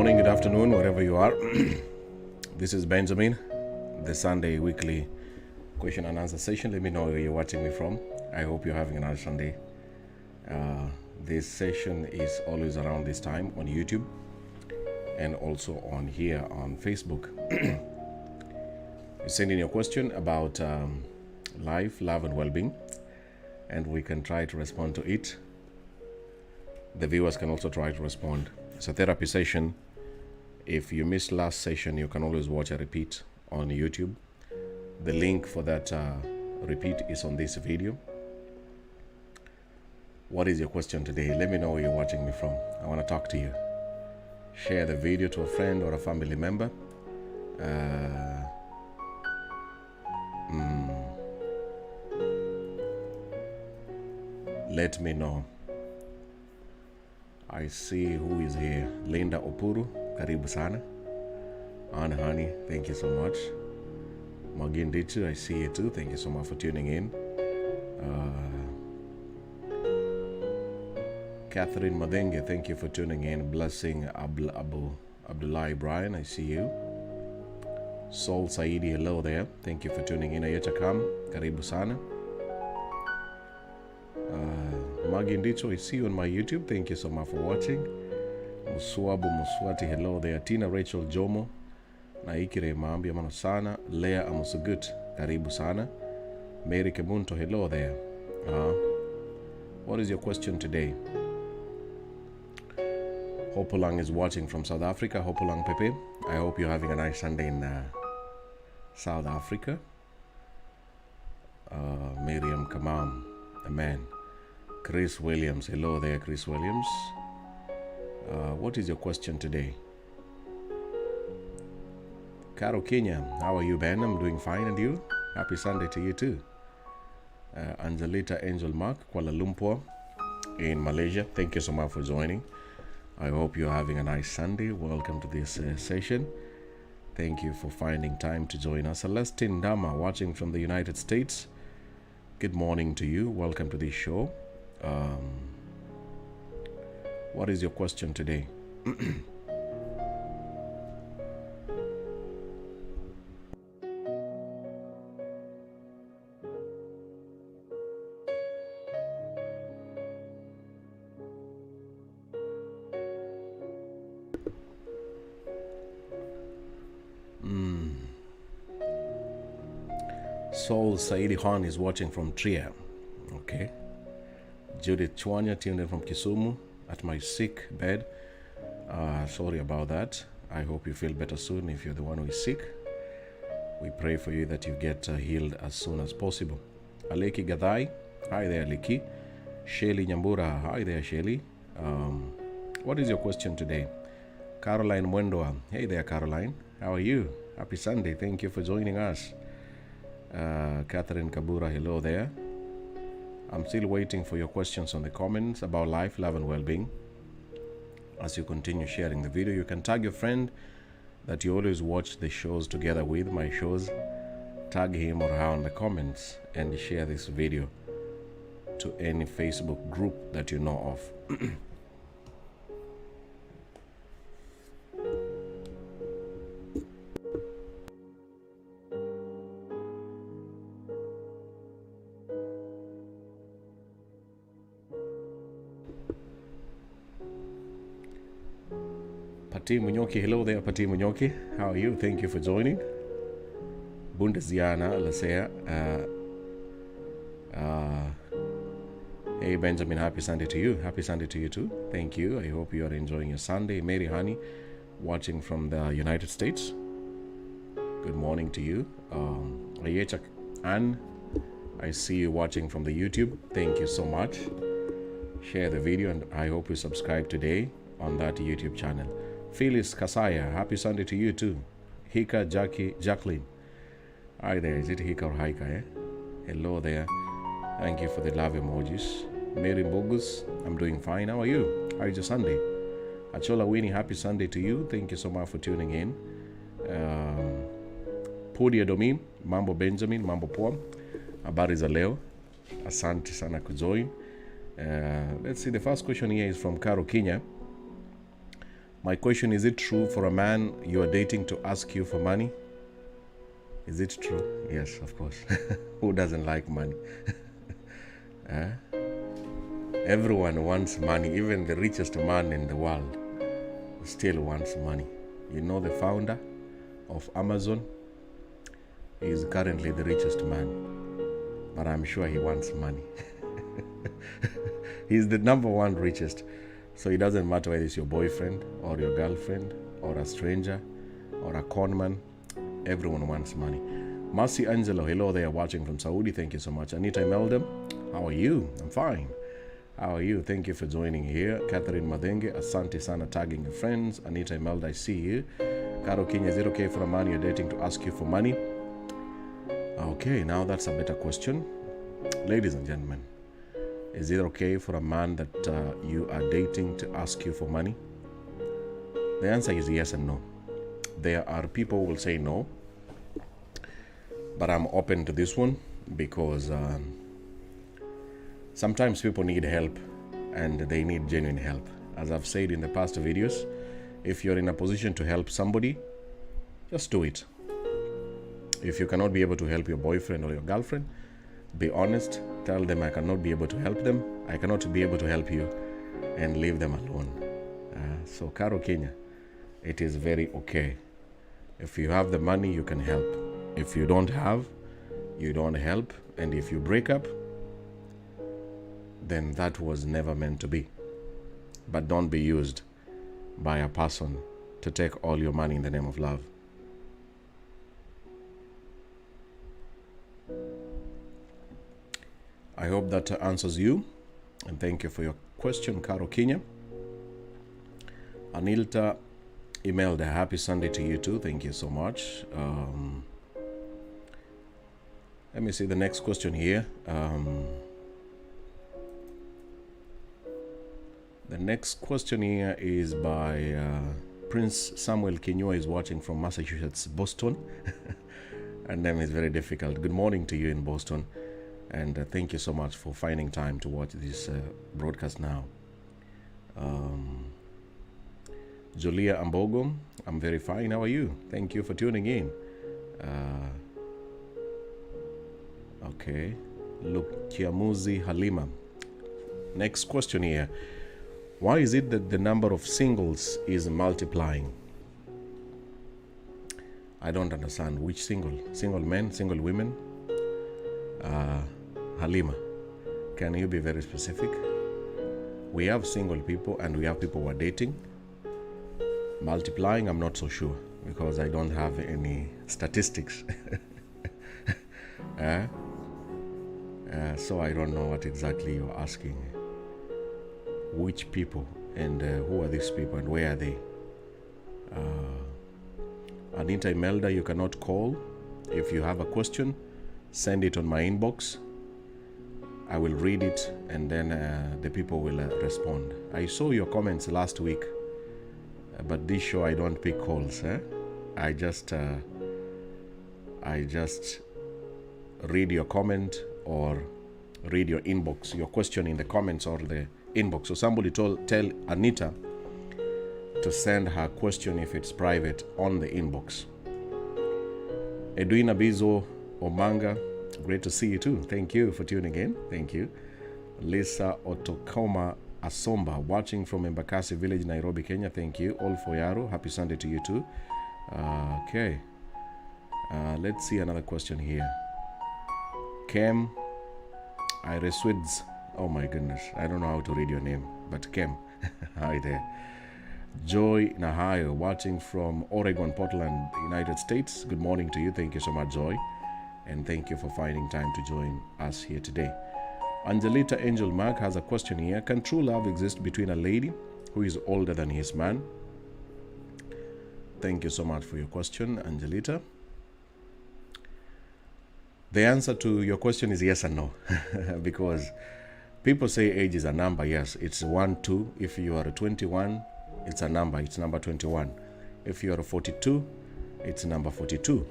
morning, good afternoon, wherever you are. This is Benjamin, the Sunday weekly question and answer session. Let me know where you're watching me from. I hope you're having a nice Sunday. This session is always around this time on YouTube and also on here on Facebook. You send in your question about life, love, and well-being, and we can try to respond to it. The viewers can also try to respond. It's a therapy session. If you missed last session, you can always watch a repeat on YouTube. The link for that repeat is on this video. What is your question today? Let me know where you're watching me from. I want to talk to you. Share the video to a friend or a family member. Let me know. I see who is here. Linda Opuru, karibu sana. Anna Honey, thank you so much. Magindichu, I see you too. Thank you so much for tuning in. Catherine Madenge, thank you for tuning in. Blessing Abdullah Brian, I see you. Sol Saidi, hello there. Thank you for tuning in. Ayeta Kam, karibu sana. Magindicho, I see you on my YouTube. Thank you so much for watching. Muswabu Muswati, hello there. Tina Rachel Jomo, Naikire Mambi Amano sana. Lea Amusugut, karibu sana. Mary Kemunto, hello there. What is your question today? Hopulang is watching from South Africa. Hopulang Pepe, I hope you're having a nice Sunday in South Africa. Miriam Kamam, amen. Chris Williams, hello there, Chris Williams. What is your question today? Caro Kenya, how are you, Ben? I'm doing fine, and you? Happy Sunday to you too. Angelita Angel Mark, Kuala Lumpur in Malaysia, thank you so much for joining. I hope you're having a nice Sunday. Welcome to this session. Thank you for finding time to join us. Celestine Dama, watching from the United States. Good morning to you. Welcome to this show. What is your question today? Saul Saidi Khan is watching from Trier. Okay. Judith Chwanya tuned in from Kisumu at my sick bed. Sorry about that. I hope you feel better soon if you're the one who is sick. We pray for you that you get healed as soon as possible. Aleki Gadai, hi there Aleki. Shelly Nyambura, hi there Shelly. What is your question today? Caroline Mwendoa, hey there Caroline. How are you? Happy Sunday. Thank you for joining us. Catherine Kabura, hello there. I'm still waiting for your questions on the comments about life, love, and well-being. As you continue sharing the video, you can tag your friend that you always watch the shows together with, my shows. Tag him or her on the comments and share this video to any Facebook group that you know of. Pati Munyoki, hello there, Pati Munyoki. How are you? Thank you for joining. Bundesdiana Lasea. Hey Benjamin, happy Sunday to you. Happy Sunday to you too. Thank you. I hope you are enjoying your Sunday. Mary Honey, watching from the United States. Good morning to you. Ayechak Ann, I see you watching from the YouTube. Thank you so much. Share the video and I hope you subscribe today on that YouTube channel. Phyllis Kasaya, happy Sunday to you too. Hika Jacqueline. Hi there, is it Hika or Haika? Eh? Hello there. Thank you for the love emojis. Mary Bogus, I'm doing fine. How are you? How is your Sunday? Achola Winnie, happy Sunday to you. Thank you so much for tuning in. Podia Domi, Mambo Benjamin, Mambo Poa. Habari za leo. Asante sana kujoin. Let's see, the first question here is from Caro Kenya. My question, is it true for a man you are dating to ask you for money? Is it true? Yes, of course. Who doesn't like money? Everyone wants money. Even the richest man in the world still wants money. You know, the founder of Amazon is currently the richest man, but I'm sure he wants money. He's the number one richest. So it doesn't matter whether it's your boyfriend or your girlfriend or a stranger or a conman. Everyone wants money. Mercy Angelo, hello there, watching from Saudi. Thank you so much. Anita Meldem, how are you? I'm fine. How are you? Thank you for joining here. Catherine Madenge, Asante Sana, tagging your friends. Anita Imelda, I see you. Caro Kenya, is it okay for a man you're dating to ask you for money? Okay, now that's a better question. Ladies and gentlemen, is it okay for a man that you are dating to ask you for money? The answer is yes and no. There are people who will say no, but I'm open to this one because sometimes people need help and they need genuine help. As I've said in the past videos, if you're in a position to help somebody, just do it. If you cannot be able to help your boyfriend or your girlfriend, be honest, tell them I cannot be able to help them, I cannot be able to help you, and leave them alone. So Caro Kenya, it is very okay. If you have the money, you can help. If you don't have, you don't help. And if you break up, then that was never meant to be. But don't be used by a person to take all your money in the name of love. I hope that answers you. And thank you for your question, Caro Kenya. Anilta Imelda, happy Sunday to you too. Thank you so much. Let me see the next question here. The next question here is by Prince Samuel Kinyua, is watching from Massachusetts, Boston. And name is very difficult. Good morning to you in Boston. And thank you so much for finding time to watch this broadcast now. Julia Ambogo, I'm very fine. How are you? Thank you for tuning in. Okay. Look, Kiamuzi Halima. Next question here. Why is it that the number of singles is multiplying? I don't understand. Which single? Single men, single women? Halima, can you be very specific? We have single people and we have people who are dating. Multiplying, I'm not so sure because I don't have any statistics. So I don't know what exactly you're asking. Which people and who are these people and where are they? Anita Imelda, you cannot call. If you have a question, send it on my inbox. I will read it and then the people will respond. I saw your comments last week, but this show I don't pick calls. I just read your comment or read your inbox, your question in the comments or the inbox. So somebody tell Anita to send her question if it's private on the inbox. Edwina Bizo Omanga, great to see you too. Thank you for tuning in. Thank you. Lisa Otokoma Asomba, watching from Embakasi Village, Nairobi, Kenya. Thank you. All for Yaro. Happy Sunday to you too. Okay. Let's see another question here. Kem Ireswids. Oh my goodness. I don't know how to read your name, but Kem. Hi there. Joy Nahayo, watching from Oregon, Portland, United States. Good morning to you. Thank you so much, Joy. And thank you for finding time to join us here today. Angelita Angel Mark has a question here. Can true love exist between a lady who is older than his man? Thank you so much for your question, Angelita. The answer to your question is yes and no. Because people say age is a number. Yes, it's 1, 2. If you are 21, it's a number. It's number 21. If you are 42, it's number 42.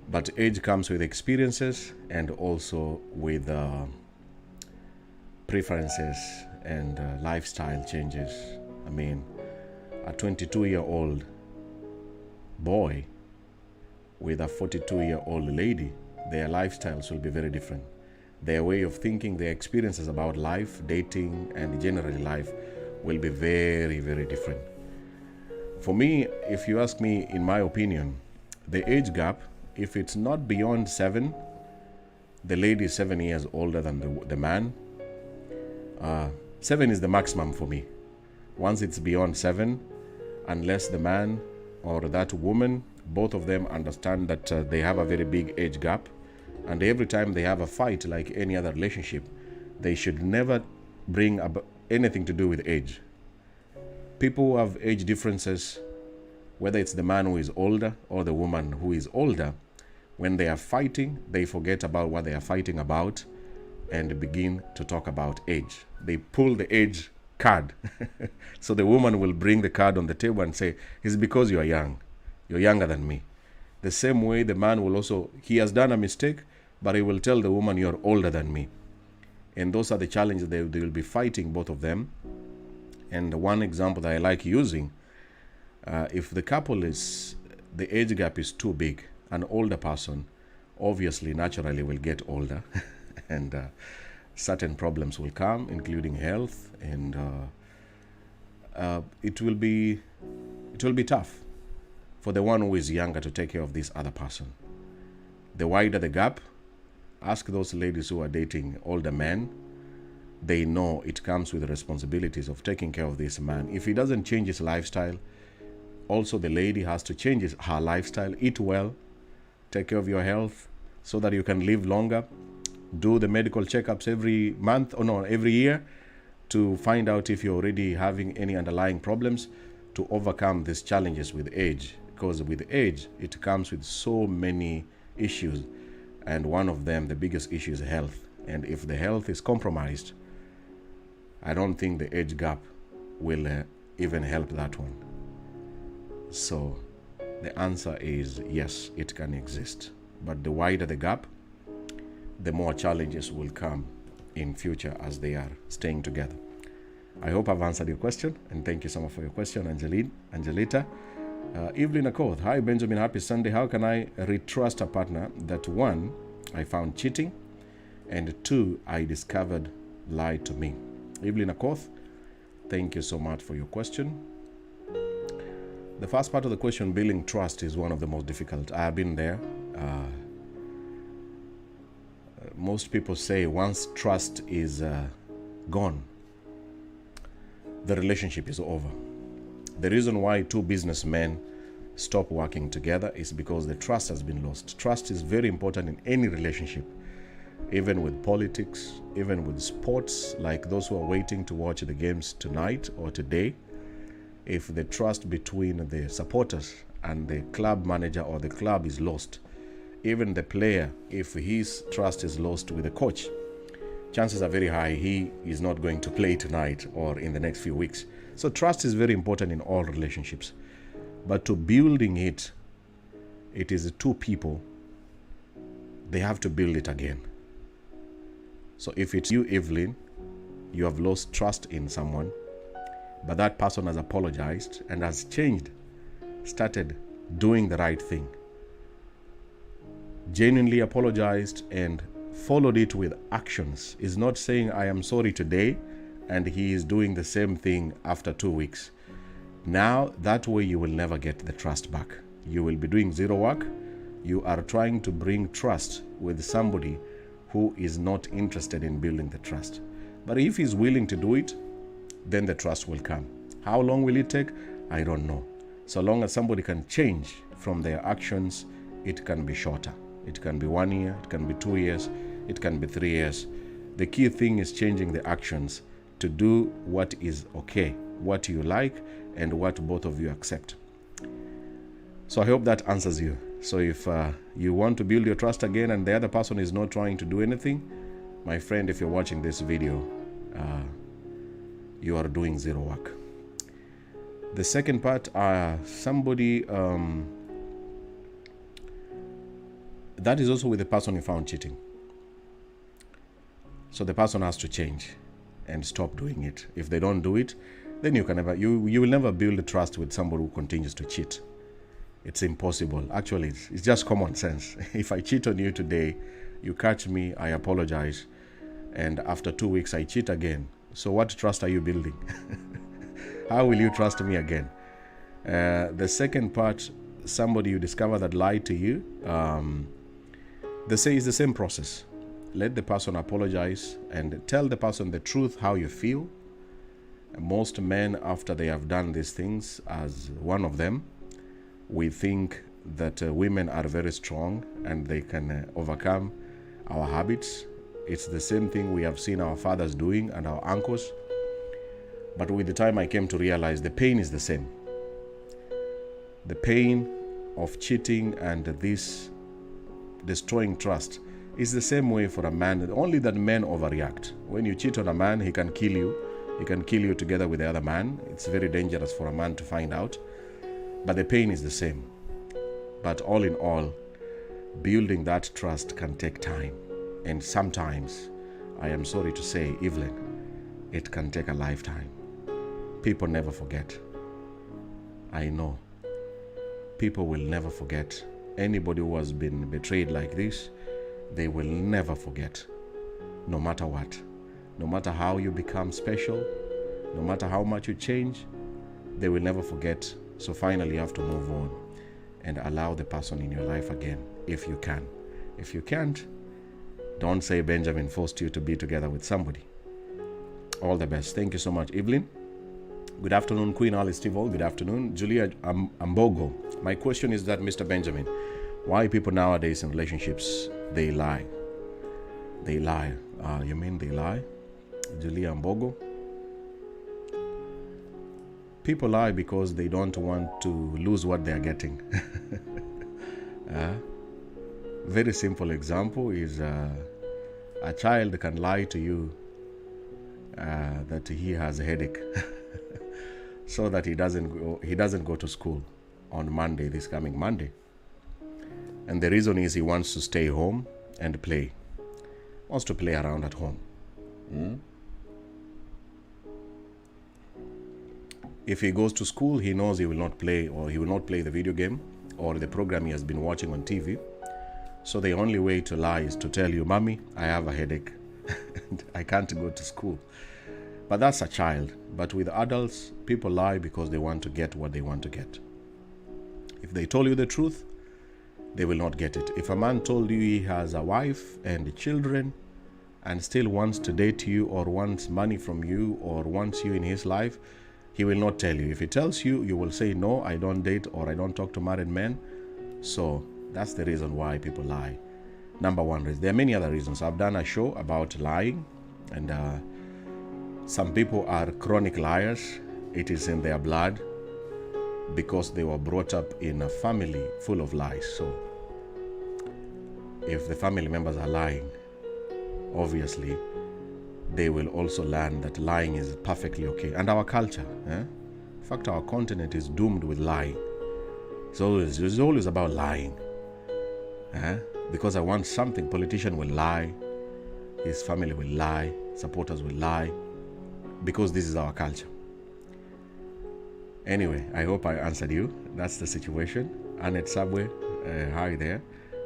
But age comes with experiences and also with preferences and lifestyle changes. I mean, a 22-year-old boy with a 42-year-old lady, their lifestyles will be very different. Their way of thinking, their experiences about life, dating, and generally life will be very, very different. For me, if you ask me, in my opinion, the age gap, if it's not beyond 7, the lady is 7 years older than the man. 7 is the maximum for me. Once it's beyond 7, unless the man or that woman, both of them understand that they have a very big age gap, and every time they have a fight like any other relationship, they should never bring up anything to do with age. People who have age differences, whether it's the man who is older or the woman who is older, when they are fighting, they forget about what they are fighting about and begin to talk about age. They pull the age card. So the woman will bring the card on the table and say, it's because you are young. You're younger than me. The same way the man will also, he has done a mistake, but he will tell the woman, you're older than me. And those are the challenges they will be fighting, both of them. And one example that I like using, if the couple is, the age gap is too big, an older person obviously naturally will get older and certain problems will come, including health, and it will be tough for the one who is younger to take care of this other person. The wider the gap, ask those ladies who are dating older men, they know it comes with the responsibilities of taking care of this man. If he doesn't change his lifestyle, also the lady has to change her lifestyle, eat well, take care of your health so that you can live longer, do the medical checkups every month, or no, every year, to find out if you're already having any underlying problems, to overcome these challenges with age. Because with age, it comes with so many issues, and one of them, the biggest issue, is health. And if the health is compromised, I don't think the age gap will even help that one. So the answer is yes, it can exist. But the wider the gap, the more challenges will come in future as they are staying together. I hope I've answered your question, and thank you so much for your question, Angelita. Evelyn Akoth, hi Benjamin, happy Sunday. How can I retrust a partner that 1, I found cheating, and 2, I discovered lied to me? Evelyn Akoth, thank you so much for your question. The first part of the question, building trust, is one of the most difficult. I have been there. Most people say once trust is gone, the relationship is over. The reason why 2 businessmen stop working together is because the trust has been lost. Trust is very important in any relationship, even with politics, even with sports, like those who are waiting to watch the games tonight or today. If the trust between the supporters and the club manager or the club is lost, even the player, if his trust is lost with the coach, chances are very high he is not going to play tonight or in the next few weeks. So trust is very important in all relationships. But to building it, it is 2 people. They have to build it again. So if it's you, Evelyn, you have lost trust in someone, but that person has apologized and has changed, started doing the right thing, genuinely apologized and followed it with actions. Is not saying I am sorry today and he is doing the same thing after 2 weeks. Now that way you will never get the trust back. You will be doing zero work. You are trying to bring trust with somebody who is not interested in building the trust. But if he's willing to do it, then the trust will come. How long will it take? I don't know. So long as somebody can change from their actions, it can be shorter. It can be 1 year, it can be 2 years, it can be 3 years. The key thing is changing the actions to do what is okay, what you like, and what both of you accept. So I hope that answers you. So if you want to build your trust again and the other person is not trying to do anything, my friend, if you're watching this video, you are doing zero work. The second part, somebody that is also with the person you found cheating. So the person has to change and stop doing it. If they don't do it, then you will never build trust with somebody who continues to cheat. It's impossible. Actually, it's just common sense. If I cheat on you today, you catch me, I apologize, and after 2 weeks I cheat again. So what trust are you building? How will you trust me again? The second part, somebody you discover that lied to you, they say it's the same process. Let the person apologize and tell the person the truth, how you feel. Most men, after they have done these things, as one of them, we think that women are very strong and they can overcome our habits. It's the same thing we have seen our fathers doing and our uncles. But with the time I came to realize the pain is the same. The pain of cheating and this destroying trust is the same way for a man, only that men overreact. When you cheat on a man, he can kill you. He can kill you together with the other man. It's very dangerous for a man to find out. But the pain is the same. But all in all, building that trust can take time. And sometimes, I am sorry to say, Evelyn, it can take a lifetime. People never forget. I know. People will never forget. Anybody who has been betrayed like this, they will never forget. No matter what. No matter how you become special, no matter how much you change, they will never forget. So finally you have to move on and allow the person in your life again, if you can. If you can't, don't say Benjamin forced you to be together with somebody. All the best. Thank you so much, Evelyn. Good afternoon, Queen Alice Tivol. Good afternoon, Julia Ambogo. My question is that, Mr. Benjamin, why people nowadays in relationships, they lie? They lie. You mean they lie? Julia Ambogo. People lie because they don't want to lose what they are getting. Very simple example is a child can lie to you that he has a headache so that he doesn't go to school on Monday, this coming Monday. And the reason is he wants to stay home and play. Wants to play around at home. If he goes to school, he knows he will not play, or he will not play the video game or the program he has been watching on TV. So the only way to lie is to tell you, Mommy, I have a headache. I can't go to school. But that's a child. But with adults, people lie because they want to get what they want to get. If they told you the truth, they will not get it. If a man told you he has a wife and children and still wants to date you or wants money from you or wants you in his life, he will not tell you. If he tells you, you will say, no, I don't date or I don't talk to married men. So that's the reason why people lie. Number one reason. There are many other reasons. I've done a show about lying, and some people are chronic liars. It is in their blood because they were brought up in a family full of lies. So if the family members are lying, obviously they will also learn that lying is perfectly okay. And our culture, in fact, our continent is doomed with lying. It's always about lying. Because I want something, politician will lie, his family will lie, supporters will lie, because this is our culture. Anyway, I hope I answered you. That's the situation. Annette Subway, hi there.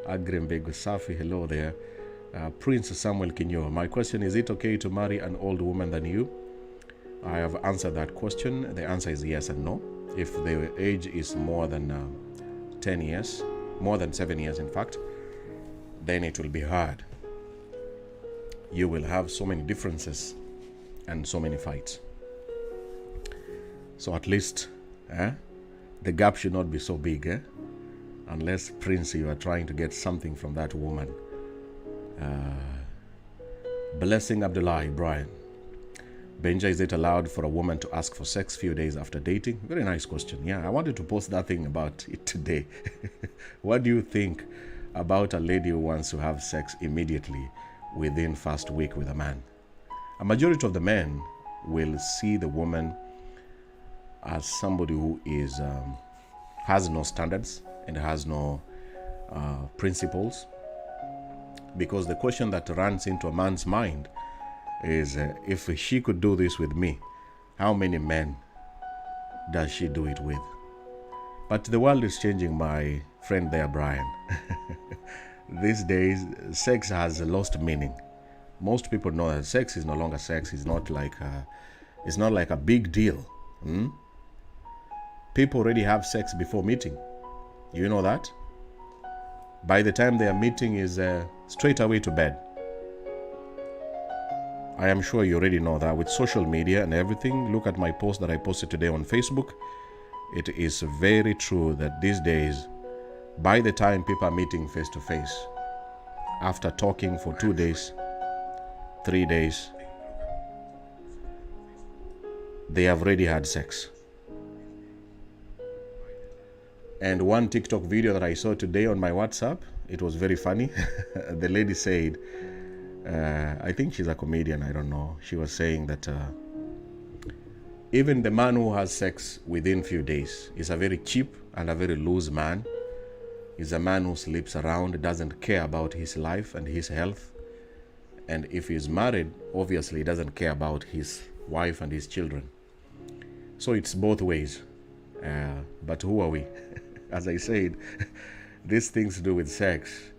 Agrem Safi, hello there. Prince Samuel Kinyo, my question, is it okay to marry an old woman than you? I have answered that question. The answer is yes and no. If the age is more than 10 years, more than 7 years in fact, then it will be hard. You will have so many differences and so many fights. So at least the gap should not be so big, unless, Prince, you are trying to get something from that woman. Blessing Abdullah Brian. Benja, is it allowed for a woman to ask for sex few days after dating? Very nice question. Yeah, I wanted to post that thing about it today. What do you think about a lady who wants to have sex immediately within first week with a man? A majority of the men will see the woman as somebody who is has no standards and has no principles. Because the question that runs into a man's mind is, if she could do this with me, how many men does she do it with? But the world is changing, my friend there, Brian. These days, sex has lost meaning. Most people know that sex is no longer sex. It's not like a big deal. People already have sex before meeting. You know that? By the time their meeting is straight away to bed. I am sure you already know that with social media and everything. Look at my post that I posted today on Facebook. It is very true that these days, by the time people are meeting face to face, after talking for 2 days, 3 days, they have already had sex. And one TikTok video that I saw today on my WhatsApp, it was very funny. The lady said, I think she's a comedian, I don't know. She was saying that even the man who has sex within few days is a very cheap and a very loose man. Is a man who sleeps around, doesn't care about his life and his health. And if he's married, obviously he doesn't care about his wife and his children. So it's both ways. But who are we? As I said, these things to do with sex,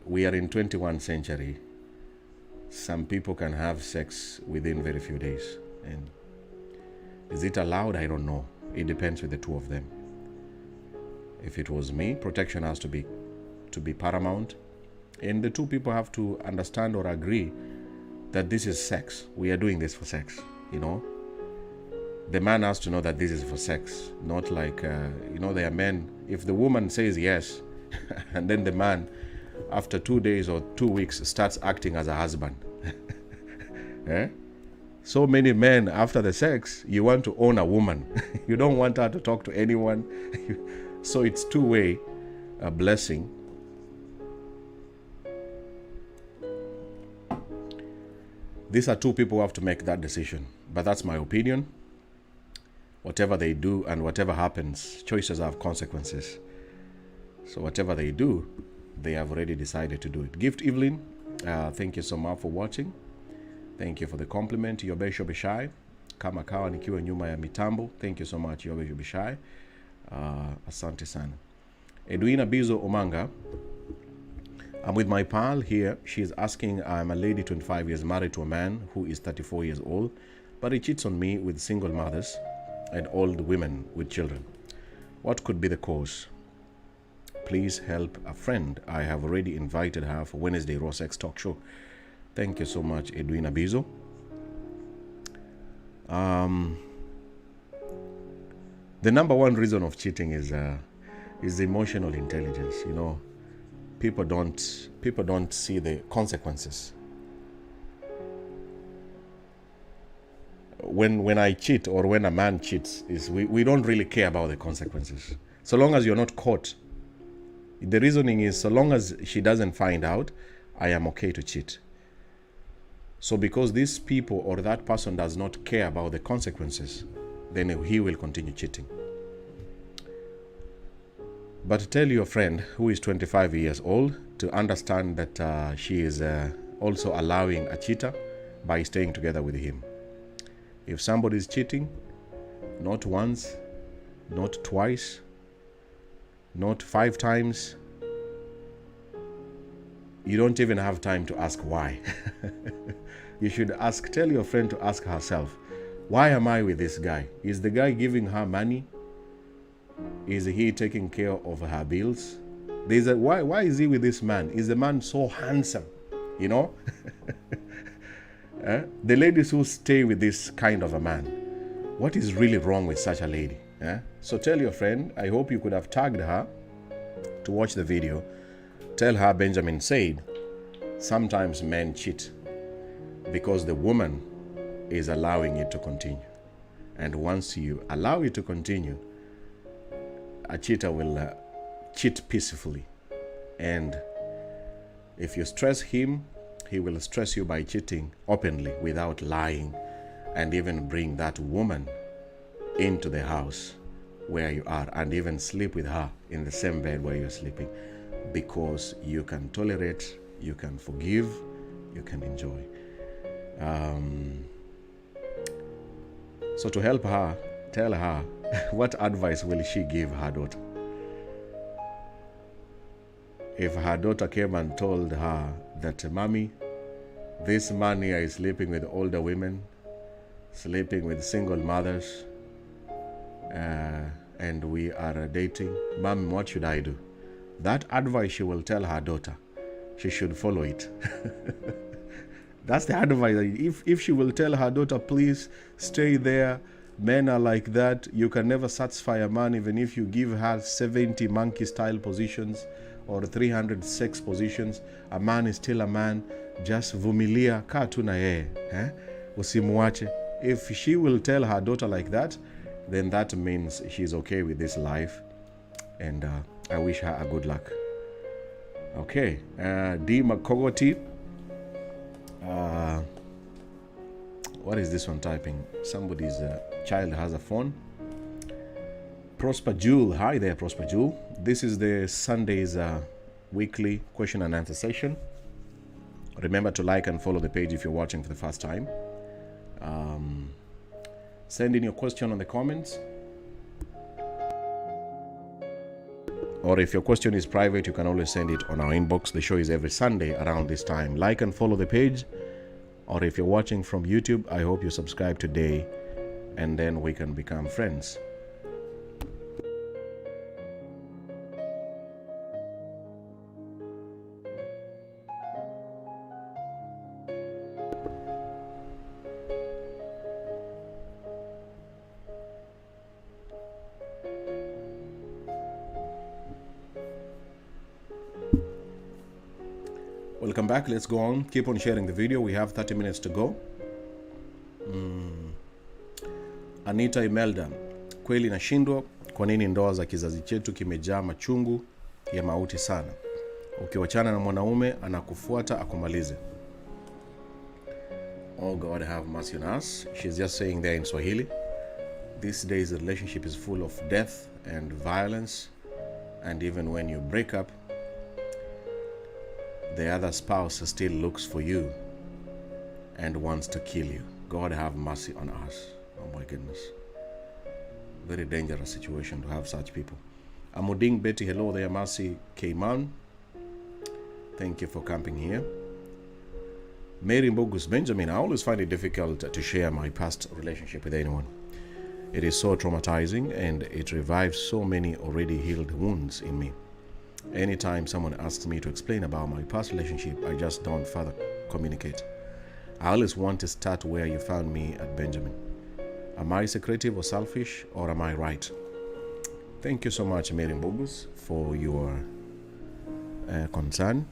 we are in 21st century. Some people can have sex within very few days. And is it allowed? I don't know. It depends with the two of them. If it was me, protection has to be paramount. And the two people have to understand or agree that this is sex. We are doing this for sex, you know. The man has to know that this is for sex. Not like, there are men, if the woman says yes, and then the man, after 2 days or 2 weeks, starts acting as a husband. So many men, after the sex, you want to own a woman. You don't want her to talk to anyone. So it's two-way blessing. These are two people who have to make that decision. But that's my opinion. Whatever they do and whatever happens, choices have consequences. So whatever they do, they have already decided to do it. Gift Evelyn, thank you so much for watching. Thank you for the compliment. Yobesho Bishai. Kama kawa nikiwa nyuma ya mitambo. Thank you so much, Yobesho Bishai. Asante sana. Edwina Bizo Omanga. I'm with my pal here. She's asking, I'm a lady 25 years married to a man who is 34 years old, but he cheats on me with single mothers and old women with children. What could be the cause? Please help a friend. I have already invited her for Wednesday Raw Sex Talk Show. Thank you so much, Edwina Bizo. The number one reason of cheating is emotional intelligence. You know, people don't see the consequences. When I cheat or when a man cheats, we don't really care about the consequences. So long as you're not caught. The reasoning is, so long as she doesn't find out, I am okay to cheat. So because these people or that person does not care about the consequences, then he will continue cheating. But tell your friend who is 25 years old to understand that she is also allowing a cheater by staying together with him. If somebody is cheating, not once, not twice, not 5 times, you don't even have time to ask why. You should tell your friend to ask herself, why am I with this guy? Is the guy giving her money? Is he taking care of her bills? Why is he with this man? Is the man so handsome? You know? The ladies who stay with this kind of a man, what is really wrong with such a lady? So tell your friend, I hope you could have tagged her to watch the video. Tell her Benjamin said, sometimes men cheat because the woman is allowing it to continue. And once you allow it to continue, a cheater will cheat peacefully. And if you stress him, he will stress you by cheating openly without lying, and even bring that woman into the house where you are and even sleep with her in the same bed where you're sleeping, because you can tolerate, you can forgive, you can enjoy. So to help her, tell her, what advice will she give her daughter? If her daughter came and told her that, Mommy, this man here is sleeping with older women, sleeping with single mothers, and we are dating, Mom, what should I do? That advice she will tell her daughter. She should follow it. That's the advice. If she will tell her daughter, please stay there, men are like that, you can never satisfy a man even if you give her 70 monkey style positions or 300 sex positions, a man is still a man. Just vumilia, kaa tu na yeye, usimuache. If she will tell her daughter like that, then that means she's okay with this life, and I wish her a good luck. Okay, D. Makogoti. What is this one typing? Somebody's child has a phone. Prosper Jewel. Hi there, Prosper Jewel. This is the Sunday's weekly question and answer session. Remember to like and follow the page if you're watching for the first time. Send in your question on the comments. Or if your question is private, you can always send it on our inbox. The show is every Sunday around this time. Like and follow the page. Or if you're watching from YouTube, I hope you subscribe today, and then we can become friends. Welcome back. Let's go on. Keep on sharing the video. We have 30 minutes to go. Anita Imelda. Kweli nashindwa kwa nini ndoa za kizazi chetu kimejaa machungu ya mauti sana. Ukiwachana na mwanaume anakufuata akumalize. Oh God, have mercy on us. She's just saying there in Swahili. These days the relationship is full of death and violence, and even when you break up, the other spouse still looks for you and wants to kill you. God have mercy on us. Oh my goodness. Very dangerous situation to have such people. Amuding Betty, hello there. Mercy Kayman. Thank you for camping here. Mary Mbogus Benjamin, I always find it difficult to share my past relationship with anyone. It is so traumatizing and it revives so many already healed wounds in me. Anytime someone asks me to explain about my past relationship, I just don't further communicate. I always want to start where you found me at Benjamin. Am I secretive or selfish, or am I right? Thank you so much, Mary Mbogus, for your concern.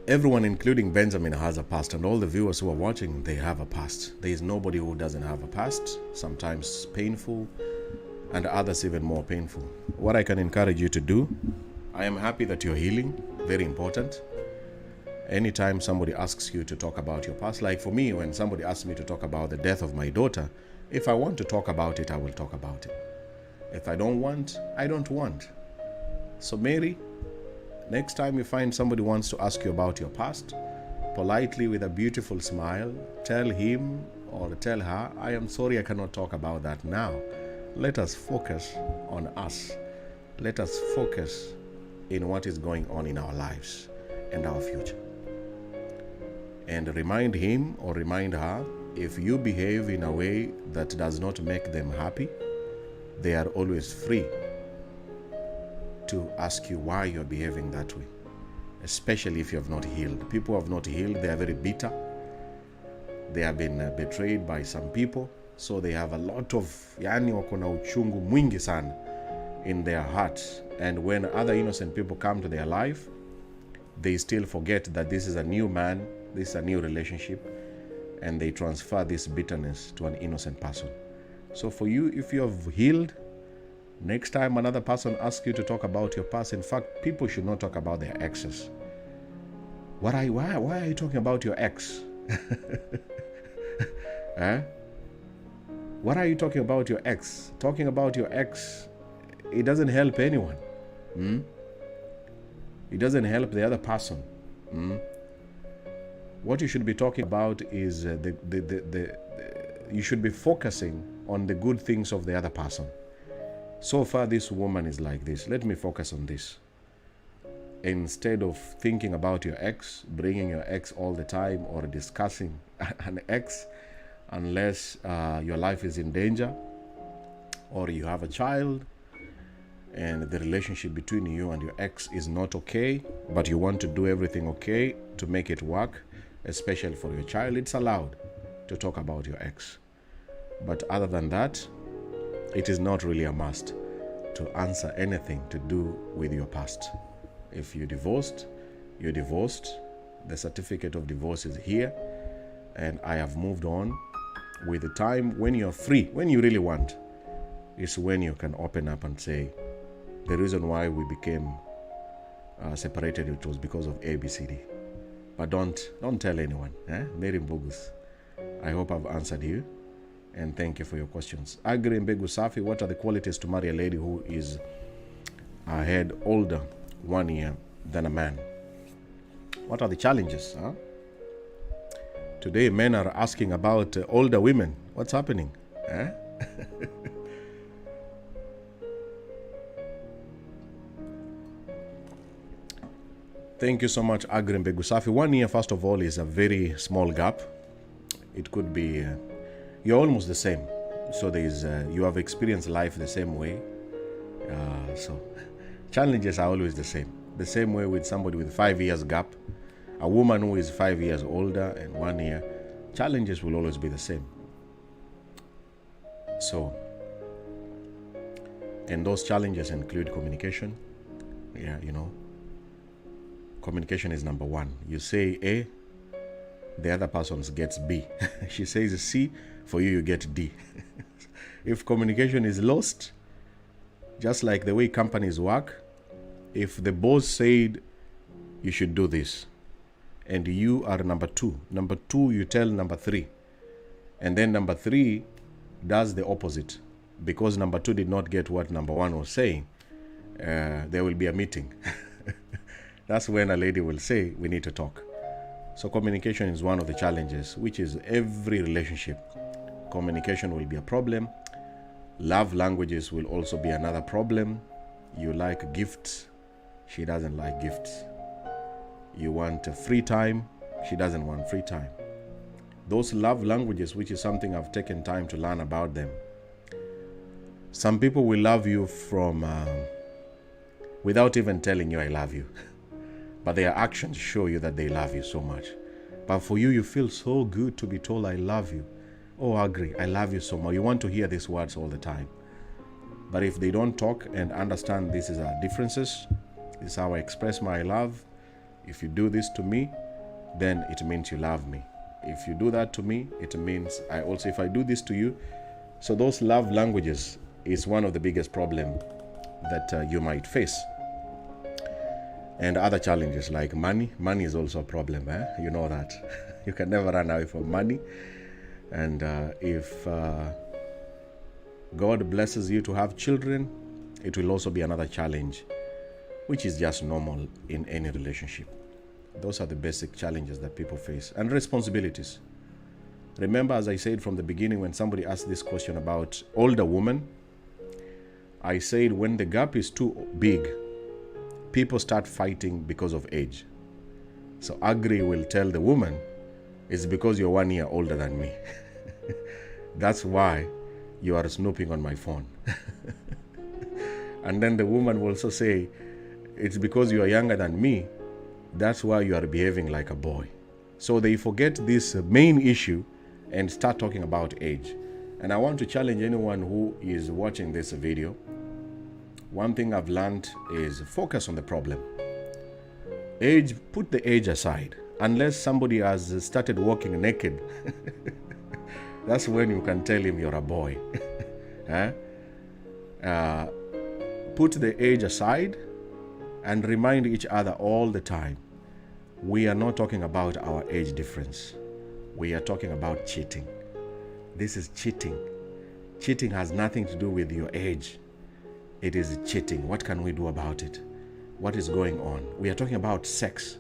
Everyone, including Benjamin, has a past, and all the viewers who are watching, they have a past. There is nobody who doesn't have a past, sometimes painful, and others even more painful. What I can encourage you to do, I am happy that you're healing, very important. Anytime somebody asks you to talk about your past, like for me, when somebody asks me to talk about the death of my daughter, if I want to talk about it, I will talk about it. If I don't want, I don't want. So Mary, next time you find somebody wants to ask you about your past, politely with a beautiful smile, tell him or tell her, I am sorry I cannot talk about that now. Let us focus on us. Let us focus in what is going on in our lives and our future. And remind him or remind her, if you behave in a way that does not make them happy, they are always free to ask you why you're behaving that way, especially if you have not healed. People who have not healed, they are very bitter. They have been betrayed by some people, so they have a lot of wako na uchungu mwingi sana in their hearts. And when other innocent people come to their life, they still forget that this is a new man, this is a new relationship, and they transfer this bitterness to an innocent person. So for you, if you have healed, next time another person asks you to talk about your past, in fact, people should not talk about their exes. Why are you talking about your ex? What are you talking about your ex? Talking about your ex, it doesn't help anyone. It doesn't help the other person. What you should be talking about is you should be focusing on the good things of the other person. So far, this woman is like this. Let me focus on this. Instead of thinking about your ex, bringing your ex all the time, or discussing an ex, unless your life is in danger, or you have a child, and the relationship between you and your ex is not okay, but you want to do everything okay to make it work, especially for your child, it's allowed to talk about your ex. But other than that, it is not really a must to answer anything to do with your past. If you're divorced, you're divorced. The certificate of divorce is here, and I have moved on. With the time when you're free, when you really want, is when you can open up and say, the reason why we became separated, it was because of ABCD. But don't tell anyone. Mary Mbugus, I hope I've answered you, and thank you for your questions. Agri Mbegu Safi, what are the qualities to marry a lady who is a head older 1 year than a man? What are the challenges? Today, men are asking about older women. What's happening? Thank you so much, Agri Mbegu Safi. 1 year, first of all, is a very small gap. It could be, you're almost the same. So you have experienced life the same way. So challenges are always the same. The same way with somebody with 5 years gap, a woman who is 5 years older and 1 year, challenges will always be the same. So, and those challenges include communication. Communication is number one. You say A, the other person gets B. She says C, for you get D. If communication is lost, just like the way companies work, if the boss said you should do this, and you are number two, you tell number three, and then number three does the opposite, because number two did not get what number one was saying, there will be a meeting. That's when a lady will say, we need to talk. So communication is one of the challenges, which is every relationship. Communication will be a problem. Love languages will also be another problem. You like gifts, she doesn't like gifts. You want free time, she doesn't want free time. Those love languages, which is something I've taken time to learn about them. Some people will love you from without even telling you I love you. But their actions show you that they love you so much. But for you, you feel so good to be told I love you. Oh, I agree, I love you so much. You want to hear these words all the time. But if they don't talk and understand this is our differences, this is how I express my love. If you do this to me, then it means you love me. If you do that to me, it means I also, if I do this to you. So those love languages is one of the biggest problems that you might face. And other challenges like money. Money is also a problem. You know that. You can never run away from money. And if God blesses you to have children, it will also be another challenge, which is just normal in any relationship. Those are the basic challenges that people face. And responsibilities. Remember, as I said from the beginning, when somebody asked this question about older women, I said when the gap is too big, people start fighting because of age. So Agri will tell the woman, it's because you're 1 year older than me. That's why you are snooping on my phone. And then the woman will also say, it's because you are younger than me. That's why you are behaving like a boy. So they forget this main issue and start talking about age. And I want to challenge anyone who is watching this video. One thing I've learned is focus on the problem. Age, put the age aside. Unless somebody has started walking naked, that's when you can tell him you're a boy. Put the age aside and remind each other all the time. We are not talking about our age difference. We are talking about cheating. This is cheating. Cheating has nothing to do with your age. It is cheating. What can we do about it? What is going on? We are talking about sex.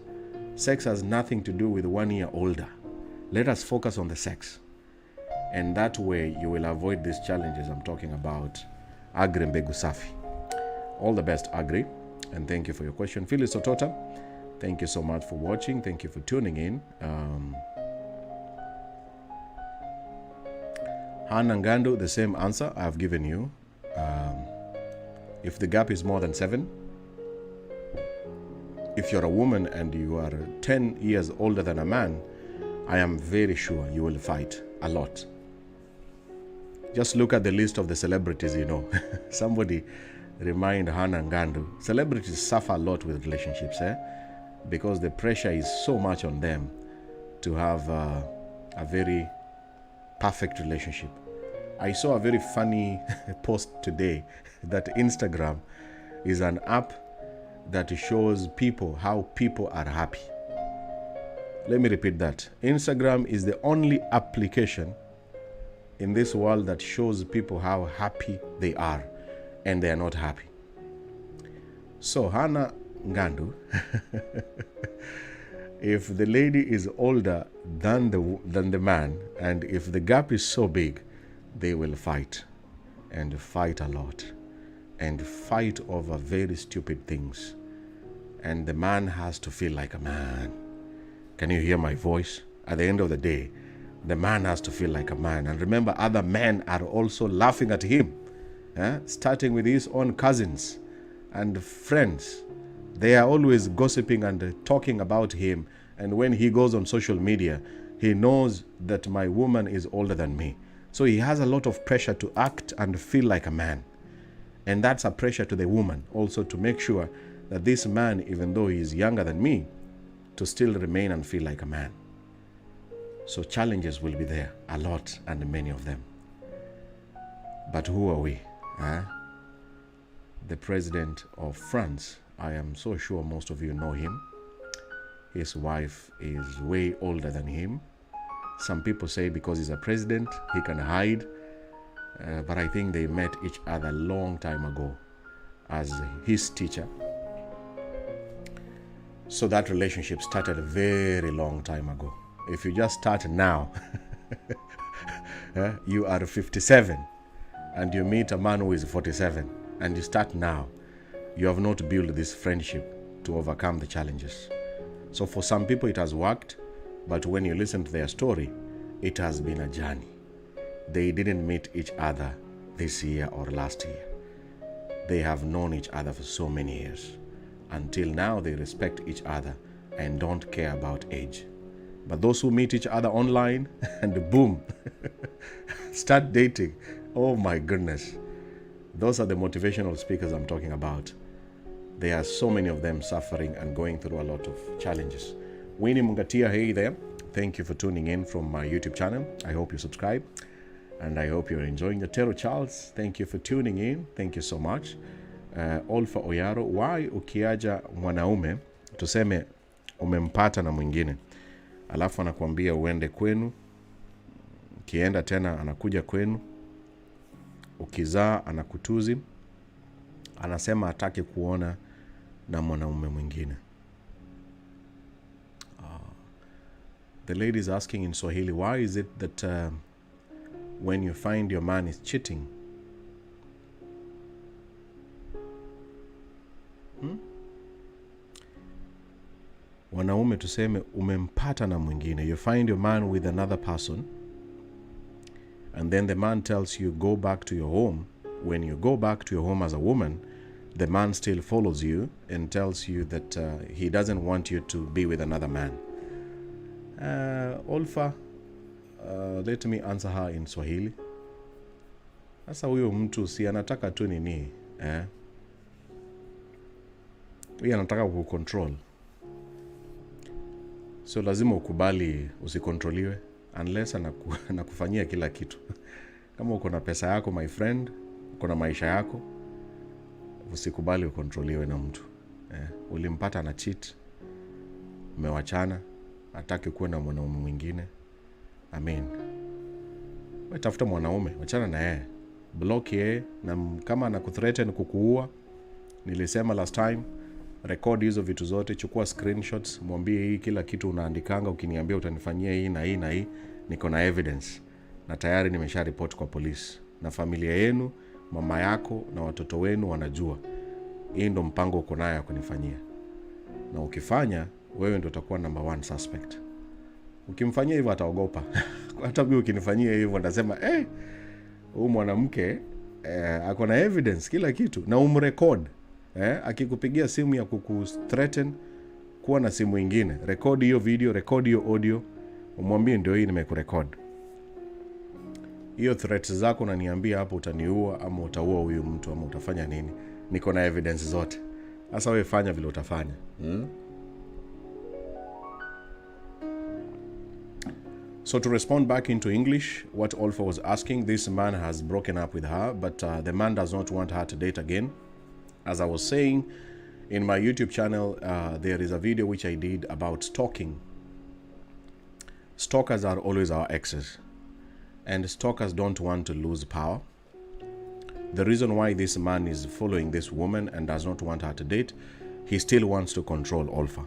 Sex has nothing to do with 1 year older. Let us focus on the sex. And that way you will avoid these challenges I'm talking about. Agri mbegu safi. All the best, Agri, and thank you for your question. Phyllis Otota, thank you so much for watching. Thank you for tuning in. Hannah Ngandu, the same answer I've given you. If the gap is more than 7, if you're a woman and you are 10 years older than a man, I am very sure you will fight a lot. Just look at the list of the celebrities, you know. Somebody remind Hannah Ngandu. Celebrities suffer a lot with relationships, because the pressure is so much on them to have a very perfect relationship. I saw a very funny post today that Instagram is an app that shows people how people are happy. Let me repeat that. Instagram is the only application in this world that shows people how happy they are, and they are not happy. So Hannah Ngandu, if the lady is older than the man, and if the gap is so big, they will fight, and fight a lot, and fight over very stupid things. And the man has to feel like a man. Can you hear my voice? At the end of the day, the man has to feel like a man. And remember, other men are also laughing at him, starting with his own cousins and friends. They are always gossiping and talking about him. And when he goes on social media, he knows that my woman is older than me. So he has a lot of pressure to act and feel like a man. And that's a pressure to the woman also, to make sure that this man, even though he is younger than me, to still remain and feel like a man. So challenges will be there, a lot, and many of them. But who are we? The president of France, I am so sure most of you know him. His wife is way older than him. Some people say because he's a president, he can hide. But I think they met each other a long time ago as his teacher. So that relationship started a very long time ago. If you just start now, you are 57 and you meet a man who is 47 and you start now, you have not built this friendship to overcome the challenges. So for some people it has worked, but when you listen to their story, it has been a journey. They didn't meet each other this year or last year. They have known each other for so many years. Until now, they respect each other and don't care about age. But those who meet each other online and boom, start dating, oh my goodness. Those are the motivational speakers I'm talking about. There are so many of them suffering and going through a lot of challenges. Winnie Mungatia, hey there. Thank you for tuning in from my YouTube channel. I hope you subscribe and I hope you're enjoying the Tero Charles. Thank you for tuning in. Thank you so much. Olfa Oyaro, why ukiaja mwanaume tuseme umempata na mwingine alafu anakuambia uende kwenu, ukienda tena anakuja kwenu, ukizaa anakutuzi, anasema hataki kuona na mwanaume mwingine? The lady is asking in Swahili, why is it that when you find your man is cheating, wanaume tuseme umempata na mwingine, you find your man with another person, and then the man tells you go back to your home. When you go back to your home as a woman, the man still follows you and tells you that he doesn't want you to be with another man. Olfa, let me answer her in Swahili. Sasa huyo mtu si anataka tu nini, huyo anataka kucontrol. So lazima ukubali usikontroliwe unless anakufanyia kila kitu. Kama uko na pesa yako, my friend, uko na maisha yako, usikubali ukontroliwe na mtu. Ulimpata na cheat, mmewachana, hataki kuwa na mwanaume mwingine. Amen. Wewe tafuta mwanaume, wachana na yeye. Block yeye, na kama anakuthreaten kukuua, nilisema last time, record hizo vitu zote, chukua screenshots, mwambie hii kila kitu unaandikanga ukiniambia utanifanyia hii na hii na hii, niko na evidence. na tayari nimesha report kwa polisi, na familia yenu, mama yako na watoto wenu wanajua. Hii ndo mpango uko nayo ya kunifanyia, na ukifanya wewe ndo utakuwa number 1 suspect. Ukimfanyia hivyo ataogopa. Hata mimi ukinifanyia hivyo ndasema huyu mwanamke ako na evidence kila kitu, na umrecord. Akikupigia simu ya kukuthreaten, kuwa na simu nyingine, record hiyo video, record hiyo audio, umwambie ndio hii nimekurecord. Hiyo threats zako na niambia hapo utaniua ama utaua huyu mtu ama utafanya nini. Niko na evidence zote. Sasa wewe fanya vile utafanya. So to respond back into English, what Olfa was asking, this man has broken up with her, but the man does not want her to date again. As I was saying, in my YouTube channel, there is a video which I did about stalking. Stalkers are always our exes, and stalkers don't want to lose power. The reason why this man is following this woman and does not want her to date, he still wants to control Olfa.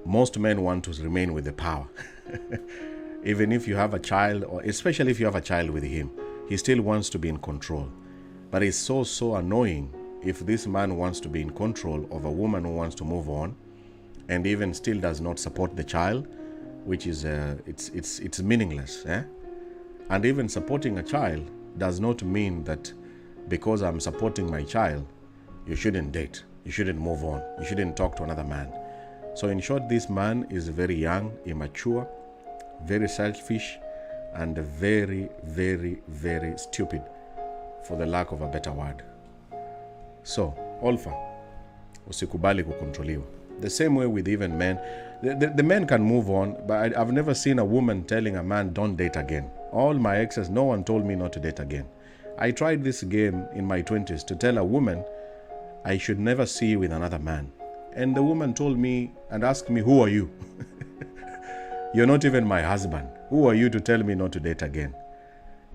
Most men want to remain with the power. Even if you have a child, or especially if you have a child with him, he still wants to be in control. But it's so annoying if this man wants to be in control of a woman who wants to move on, and even still does not support the child, which is it's meaningless. And even supporting a child does not mean that because I'm supporting my child, you shouldn't date, you shouldn't move on, you shouldn't talk to another man. So in short, this man is very young, immature, very selfish, and very stupid, for the lack of a better word. So, Olfa, usikubali kukontroliwa. The same way with even men. The men can move on, but I've never seen a woman telling a man, don't date again. All my exes, no one told me not to date again. I tried this game in my 20s to tell a woman I should never see you with another man. And the woman told me and asked me, who are you? You're not even my husband. Who are you to tell me not to date again?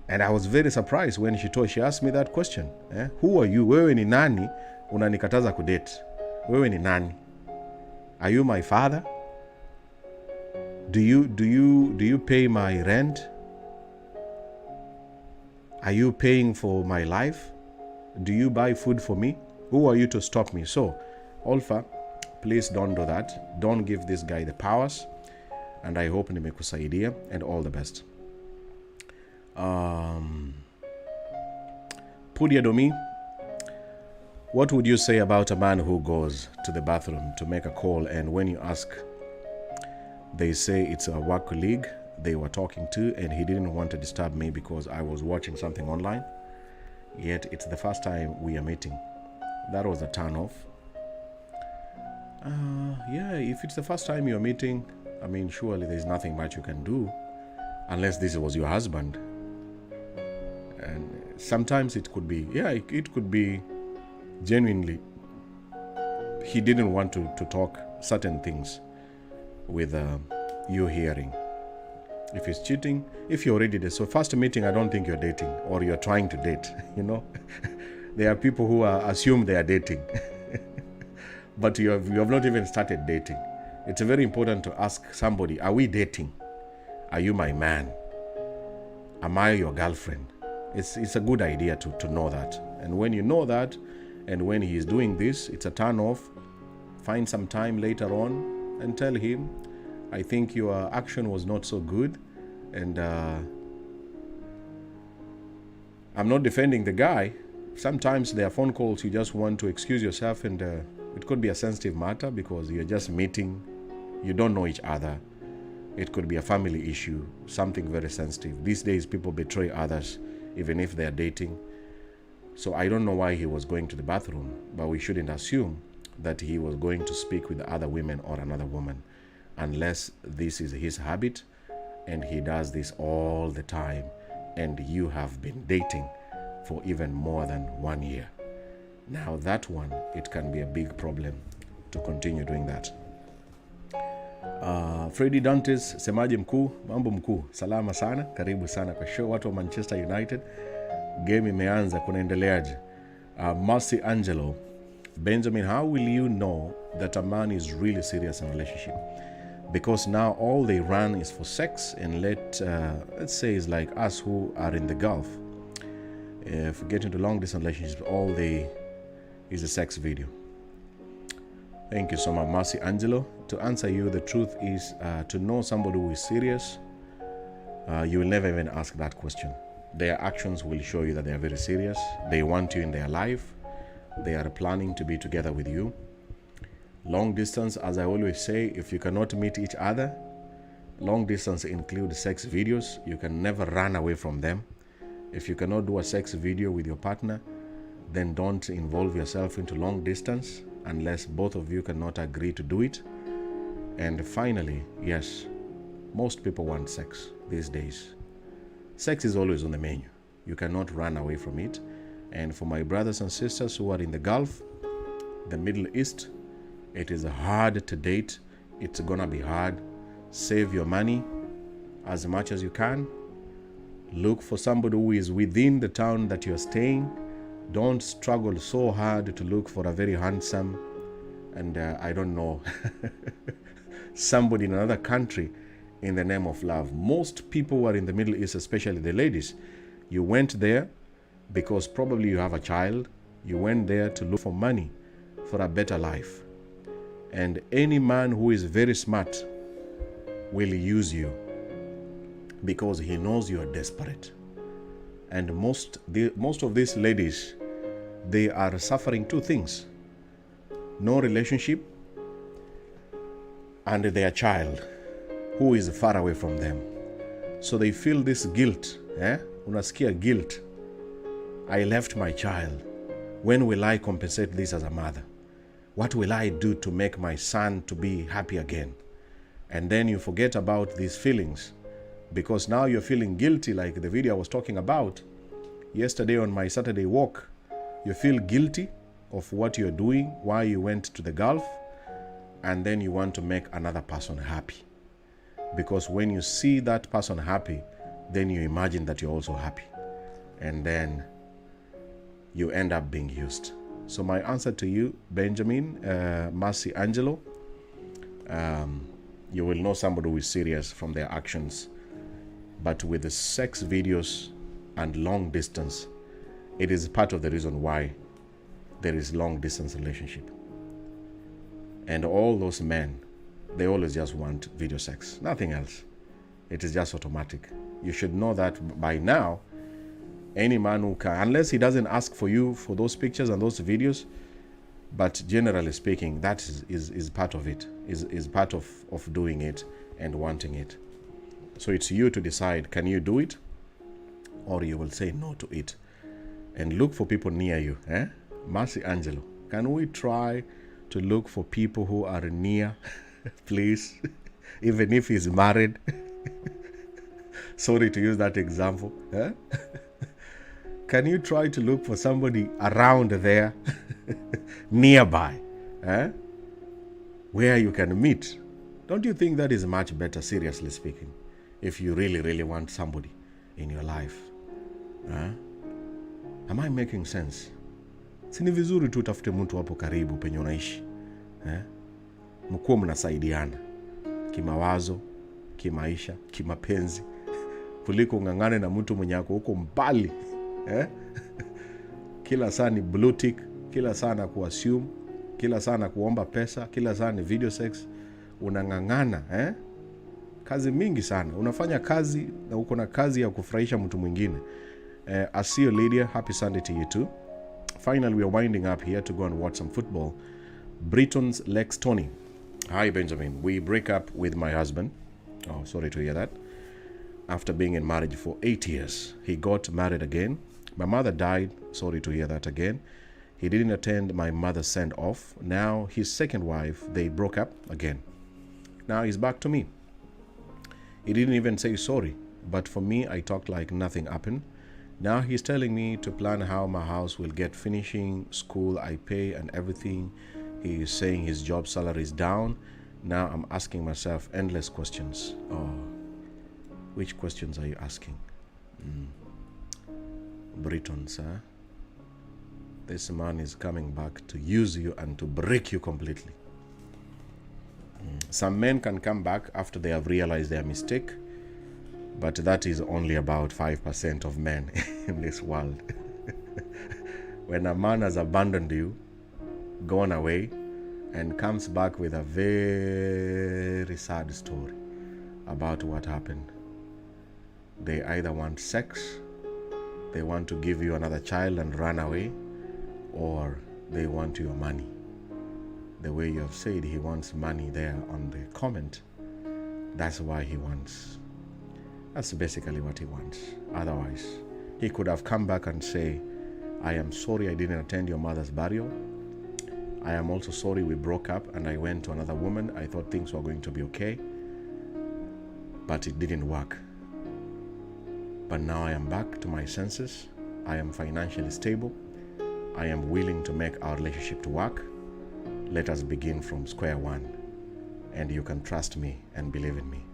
And I was very surprised when she asked me that question. Who are you? Wewe ni nani unanikataza kudate? Wewe ni nani? Are you my father? Do you pay my rent? Are you paying for my life? Do you buy food for me? Who are you to stop me? So, Olfa, please don't do that. Don't give this guy the powers. And I hope nimekusaidia, and all the best. Pudia Domi, what would you say about a man who goes to the bathroom to make a call, and when you ask, they say it's a work colleague they were talking to, and he didn't want to disturb me because I was watching something online, yet it's the first time we are meeting? That was a turn off. Yeah, if it's the first time you're meeting, I mean, surely there's nothing much you can do, unless this was your husband. And sometimes it could be, it could be genuinely he didn't want to talk certain things with you hearing. If he's cheating, if you're already there. So first meeting, I don't think you're dating, or you're trying to date, There are people who assume they are dating. But you have not even started dating. It's very important to ask somebody, are we dating? Are you my man? Am I your girlfriend? It's a good idea to know that. And when you know that, and when he is doing this, it's a turn off. Find some time later on and tell him, I think your action was not so good, and I'm not defending the guy. Sometimes there are phone calls, you just want to excuse yourself, and it could be a sensitive matter because you're just meeting, you don't know each other. It could be a family issue, something very sensitive. These days, people betray others, even if they're dating. So I don't know why he was going to the bathroom, but we shouldn't assume that he was going to speak with other women or another woman, unless this is his habit and he does this all the time, and you have been dating for even more than 1 year. Now that one, it can be a big problem to continue doing that. Freddy Dantes, semaji mkuu, mambo mkuu, salama sana, karibu sana kwa show. Watu wa Manchester United, game imeanza, kunaendeleaje? Mercy Angelo, Benjamin, how will you know that a man is really serious in a relationship? because now all they run is for sex. And let's say it's like us who are in the Gulf. If we get into long distance relationships, all they is a sex video. Thank you so much, Mercy Angelo. To answer you, the truth is to know somebody who is serious, you will never even ask that question. Their actions will show you that they are very serious. They want you in their life. They are planning to be together with you. Long distance, as I always say, if you cannot meet each other, long distance includes sex videos. You can never run away from them. If you cannot do a sex video with your partner, then don't involve yourself into long distance unless both of you cannot agree to do it. And finally, yes, most people want sex these days. Sex is always on the menu. You cannot run away from it. And for my brothers and sisters who are in the Gulf, the Middle East, it is hard to date. It's gonna be hard. Save your money as much as you can. Look for somebody who is within the town that you're staying. Don't struggle so hard to look for a very handsome and I don't know, somebody in another country in the name of love. Most people who are in the Middle East, especially the ladies, you went there because probably you have a child. You went there to look for money for a better life. And any man who is very smart will use you because he knows you are desperate. And most of these ladies, they are suffering two things: no relationship and their child who is far away from them. So they feel this guilt. Unasikia guilt. I left my child. When will I compensate this as a mother? What will I do to make my son to be happy again? And then you forget about these feelings because now you're feeling guilty, like the video I was talking about yesterday on my Saturday walk. You feel guilty of what you're doing, why you went to the Gulf, and then you want to make another person happy. Because when you see that person happy, then you imagine that you're also happy. And then you end up being used. So my answer to you, Benjamin, Mercy Angelo, you will know somebody who is serious from their actions. But with the sex videos and long distance, it is part of the reason why there is long distance relationship. And all those men, they always just want video sex, nothing else. It is just automatic. You should know that by now. Any man who can, unless he doesn't ask for you for those pictures and those videos, but generally speaking, that is part of it, is part of doing it and wanting it. So it's you to decide, can you do it? Or you will say no to it. And look for people near you. Mercy Angelo, can we try to look for people who are near, please? Even if he's married. Sorry to use that example. Can you try to look for somebody around there, nearby, where you can meet? Don't you think that is much better, seriously speaking, if you really, really want somebody in your life? Am I making sense? Si ni vizuri tu utafute mtu hapo karibu penye unaishi. Mkuwe mnasaidiana kimawazo, kimaisha, kimapenzi, kuliko ngangane na mtu mwenye ako huko mbali. Kila saa ni blue tick, kila saa na kuassume, kila saa na kuomba pesa, kila saa ni video sex. Unangangana, kazi mingi sana. Unafanya kazi na uko na kazi ya kufurahisha mtu mwingine. Asio Lydia, happy Sunday to you too. Finally, we are winding up here to go and watch some football. Britton's Lex Tony. Hi Benjamin, we break up with my husband. Oh, sorry to hear that. After being in marriage for 8 years, he got married again. My mother died. Sorry to hear that again. He didn't attend my mother's send-off. Now his second wife, they broke up again. Now he's back to me. He didn't even say sorry. But for me, I talked like nothing happened. Now he's telling me to plan how my house will get finishing, school I pay and everything. He is saying his job salary is down. Now I'm asking myself endless questions. Oh, which questions are you asking? Britton, sir. This man is coming back to use you and to break you completely. Some men can come back after they have realized their mistake, but that is only about 5% of men in this world. When a man has abandoned you, gone away, and comes back with a very sad story about what happened, they either want sex, they want to give you another child and run away, or they want your money. The way you have said he wants money there on the comment, that's why he wants. That's basically what he wants. Otherwise, he could have come back and say, I am sorry I didn't attend your mother's burial. I am also sorry we broke up and I went to another woman. I thought things were going to be okay, but it didn't work. But now I am back to my senses. I am financially stable. I am willing to make our relationship to work. Let us begin from square one. And you can trust me and believe in me.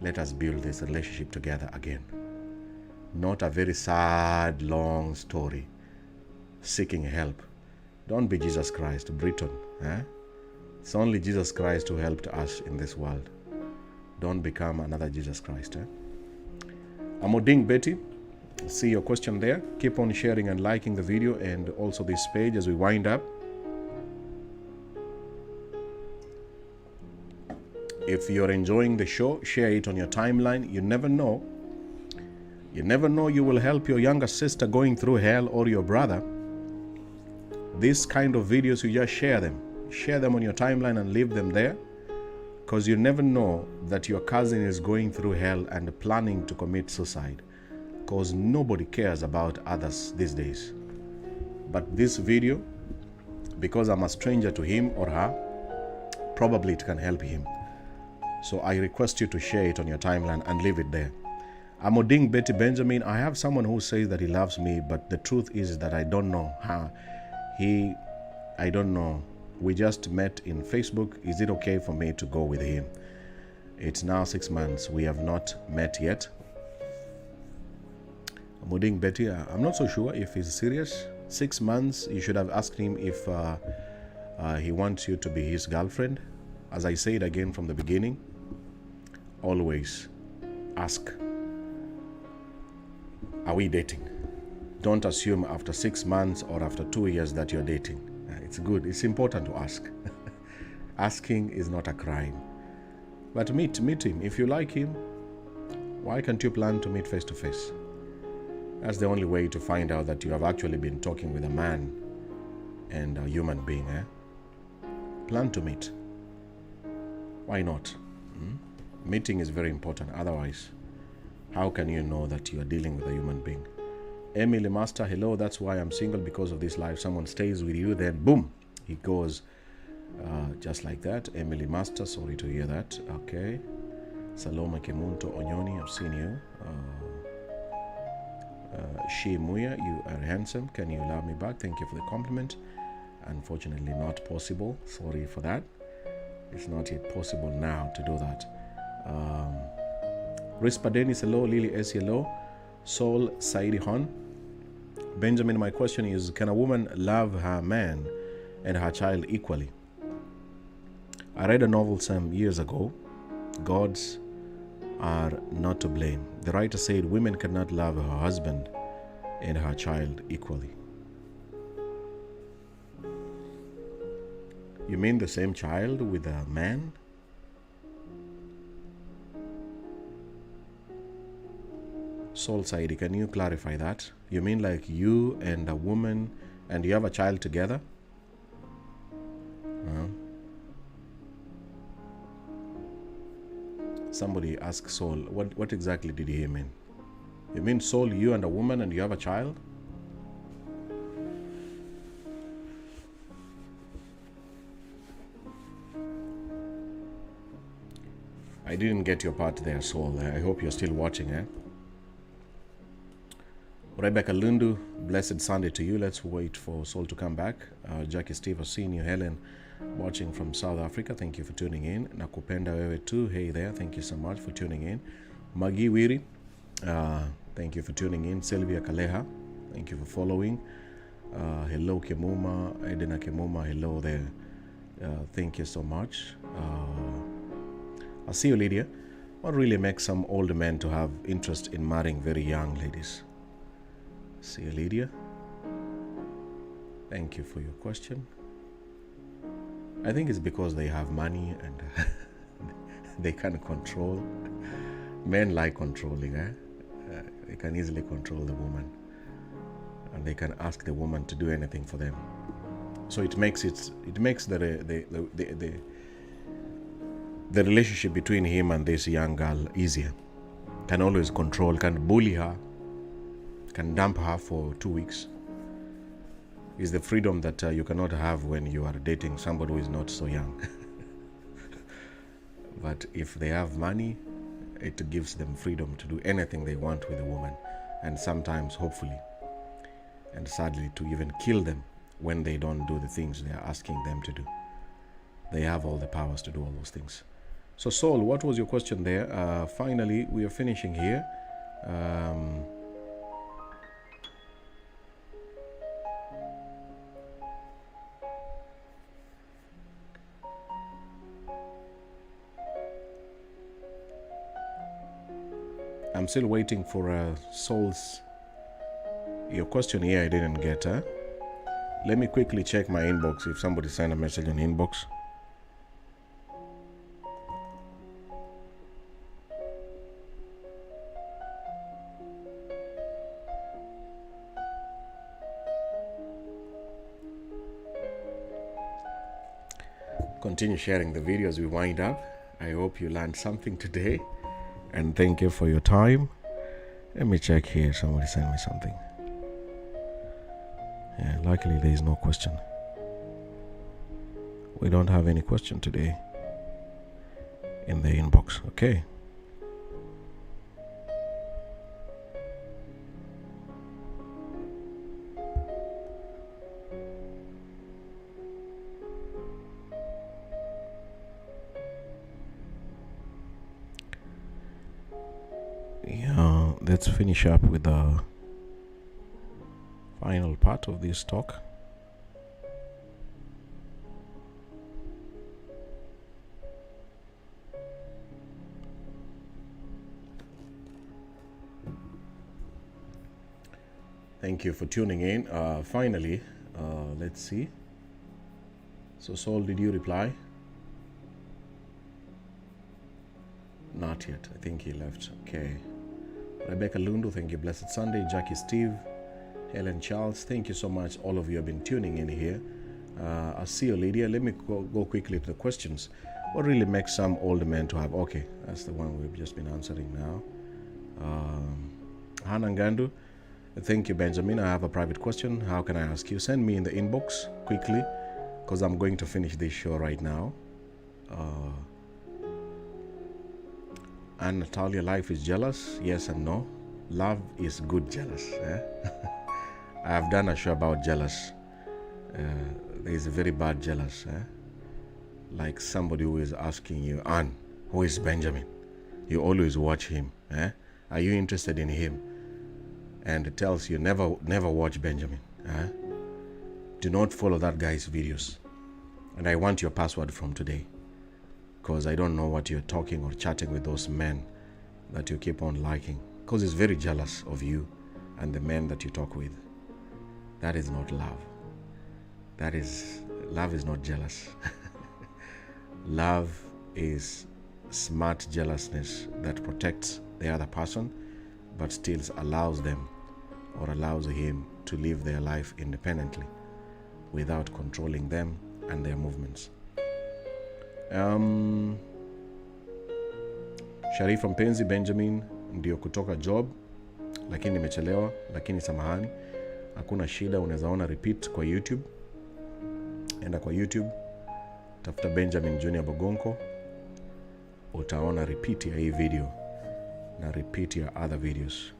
Let us build this relationship together again. Not a very sad, long story. Seeking help. Don't be Jesus Christ, Britain. It's only Jesus Christ who helped us in this world. Don't become another Jesus Christ. Amoding Betty, see your question there. Keep on sharing and liking the video and also this page as we wind up. If you're enjoying the show, share it on your timeline. You never know. You never know, you will help your younger sister going through hell, or your brother. These kind of videos, you just share them. Share them on your timeline and leave them there. Because you never know that your cousin is going through hell and planning to commit suicide. Because nobody cares about others these days. But this video, because I'm a stranger to him or her, probably it can help him. So I request you to share it on your timeline and leave it there. Amoding Betty Benjamin, I have someone who says that he loves me, but the truth is that I don't know how. I don't know. We just met in Facebook. Is it okay for me to go with him? It's now 6 months. We have not met yet. Amoding Betty, I'm not so sure if he's serious. 6 months, you should have asked him if he wants you to be his girlfriend. As I said again from the beginning, always ask, are we dating? Don't assume after 6 months or after 2 years that you're dating. It's good. It's important to ask. Asking is not a crime. But meet him. If you like him, why can't you plan to meet face to face? That's the only way to find out that you have actually been talking with a man and a human being. Plan to meet. Why not? Meeting is very important. Otherwise, how can you know that you are dealing with a human being? Emily Master, hello, that's why I'm single, because of this life. Someone stays with you, then boom, he goes just like that. Emily Master, sorry to hear that. Okay. Saloma Kemunto Onyoni, I've seen you. Shi Muya, you are handsome. Can you love me back? Thank you for the compliment. Unfortunately, not possible. Sorry for that. It's not yet possible now to do that. Rispa Dennis, hello. Lily S, hello. Sol Saidi Hon. Benjamin, my question is, can a woman love her man and her child equally? I read a novel some years ago, Gods Are Not to Blame. The writer said women cannot love her husband and her child equally. You mean the same child with a man? Soul Saidi, can you clarify that? You mean like you and a woman and you have a child together? Somebody asked Soul, what exactly did he mean? You mean Soul, you and a woman and you have a child? I didn't get your part there, Soul. I hope you're still watching, Rebecca Lundu, blessed Sunday to you. Let's wait for Soul to come back. Jackie Steve, I've seen you. Helen, watching from South Africa. Thank you for tuning in. Nakupenda wewe too. Hey there. Thank you so much for tuning in. Magi Wiri, thank you for tuning in. Sylvia Kaleha, thank you for following. Hello Kemuma, Edina Kemuma, hello there. Thank you so much. I'll see you, Lydia. What really makes some older men to have interest in marrying very young ladies? See you, Lydia. Thank you for your question. I think it's because they have money and they can control. Men like controlling, they can easily control the woman, and they can ask the woman to do anything for them. So it makes the relationship between him and this young girl easier. Can always control, can bully her, can dump her for 2 weeks. Is the freedom that you cannot have when you are dating somebody who is not so young. But if they have money, it gives them freedom to do anything they want with a woman, and sometimes, hopefully, and sadly, to even kill them when they don't do the things they are asking them to do. They have all the powers to do all those things. So, Saul, what was your question there? Finally, we are finishing here. I'm still waiting for Saul's. Your question here I didn't get. Let me quickly check my inbox if somebody sent a message in inbox. Continue sharing the video as we wind up. I hope you learned something today, and thank you for your time. Let me check here. Somebody sent me something. Yeah, luckily there is no question. We don't have any question today in the inbox. Okay. Yeah, let's finish up with the final part of this talk. Thank you for tuning in. Finally, let's see. So, Saul, did you reply? Not yet. I think he left. Okay. Rebecca Lundu, thank you. Blessed Sunday. Jackie Steve. Helen Charles, thank you so much. All of you have been tuning in here. I'll see you, Lydia. Let me go quickly to the questions. What really makes some older men to have... Okay, that's the one we've just been answering now. Hannah Ngandu, thank you, Benjamin. I have a private question. How can I ask you? Send me in the inbox quickly, because I'm going to finish this show right now. And Natalia, life is jealous? Yes and no. Love is good jealous. I have done a show about jealous. There is a very bad jealous. Like somebody who is asking you, Anne, who is Benjamin? You always watch him. Are you interested in him? And it tells you, never watch Benjamin. Do not follow that guy's videos. And I want your password from today, because I don't know what you're talking or chatting with those men that you keep on liking, because he's very jealous of you and the men that you talk with. That is not love. Love is not jealous. Love is smart jealousness that protects the other person, but still allows them or allows him to live their life independently without controlling them and their movements. Sharifa mpenzi, Benjamin ndio kutoka job, lakini nimechelewa, lakini samahani, hakuna shida. Unaweza ona repeat kwa YouTube. Enda kwa YouTube, tafuta Benjamin Junior Bogonko, utaona repeat ya hii video na repeat ya other videos.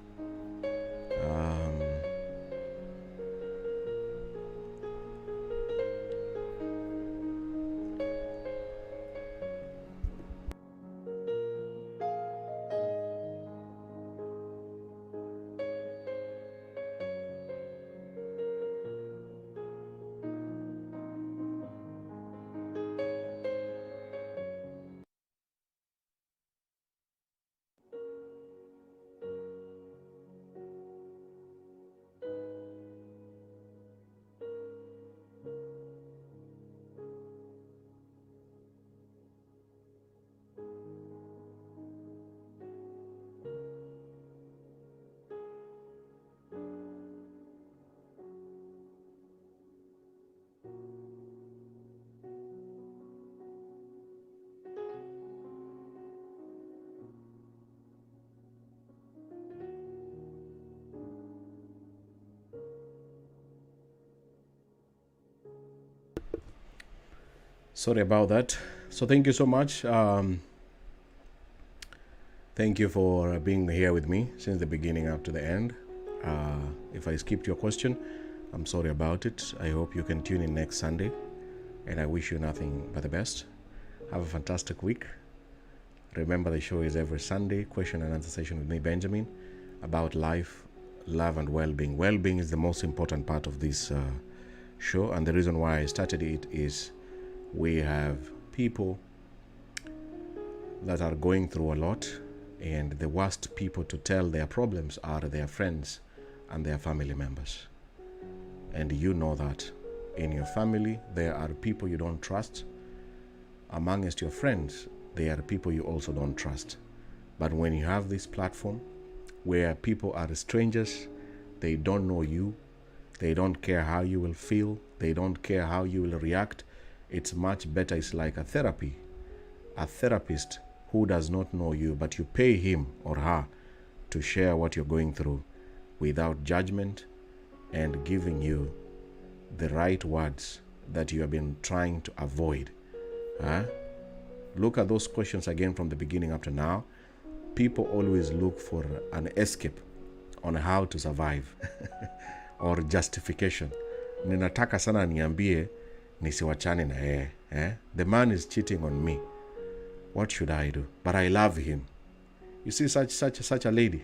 Sorry about that. So thank you so much. Thank you for being here with me since the beginning up to the end. If I skipped your question, I'm sorry about it. I hope you can tune in next Sunday, and I wish you nothing but the best. Have a fantastic week. Remember, the show is every Sunday, question and answer session with me, Benjamin, about life, love, and well-being. Well-being is the most important part of this show, and the reason why I started it is we have people that are going through a lot, and the worst people to tell their problems are their friends and their family members. And you know that in your family there are people you don't trust. Amongst your friends there are people you also don't trust. But when you have this platform where people are strangers, they don't know you, they don't care how you will feel, they don't care how you will react, it's much better. It's like a therapy. A therapist who does not know you, but you pay him or her to share what you're going through without judgment and giving you the right words that you have been trying to avoid. Look at those questions again from the beginning up to now. People always look for an escape on how to survive or justification. Ninataka sana niambie nisiwachane na yeye. The man is cheating on me. What should I do? But I love him. You see, such a lady.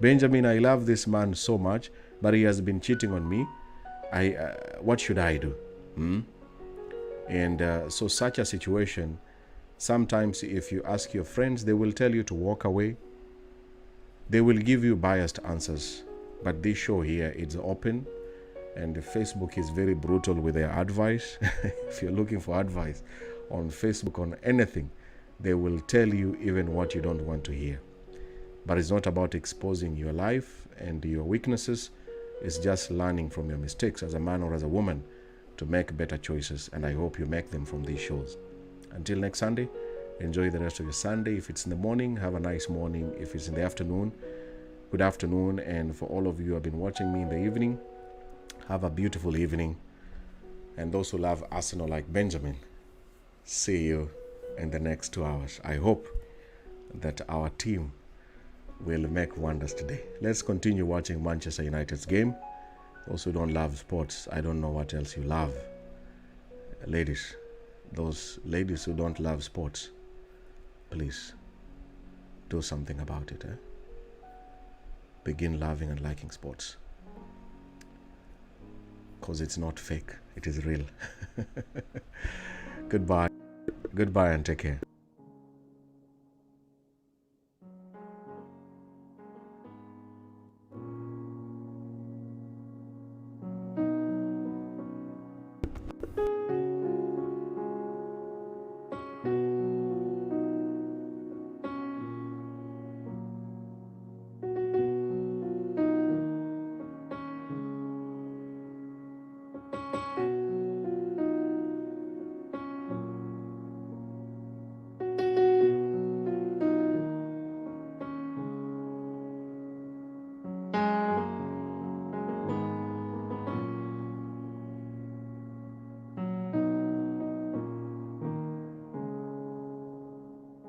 Benjamin, I love this man so much, but he has been cheating on me. What should I do? And so such a situation, sometimes if you ask your friends, they will tell you to walk away. They will give you biased answers. But this show here, it's open, and Facebook is very brutal with their advice. If you're looking for advice on Facebook on anything, they will tell you even what you don't want to hear. But it's not about exposing your life and your weaknesses. It's just learning from your mistakes as a man or as a woman to make better choices, and I hope you make them from these shows. Until next Sunday, enjoy the rest of your Sunday. If it's in the morning, have a nice morning. If it's in the afternoon, good afternoon. And for all of you who have been watching me in the evening, have a beautiful evening. And those who love Arsenal like Benjamin, see you in the next 2 hours. I hope that our team will make wonders today. Let's continue watching Manchester United's game. Those who don't love sports, I don't know what else you love. Ladies, those ladies who don't love sports, please do something about it. Begin loving and liking sports. Because it's not fake, it is real. Goodbye. Goodbye and take care.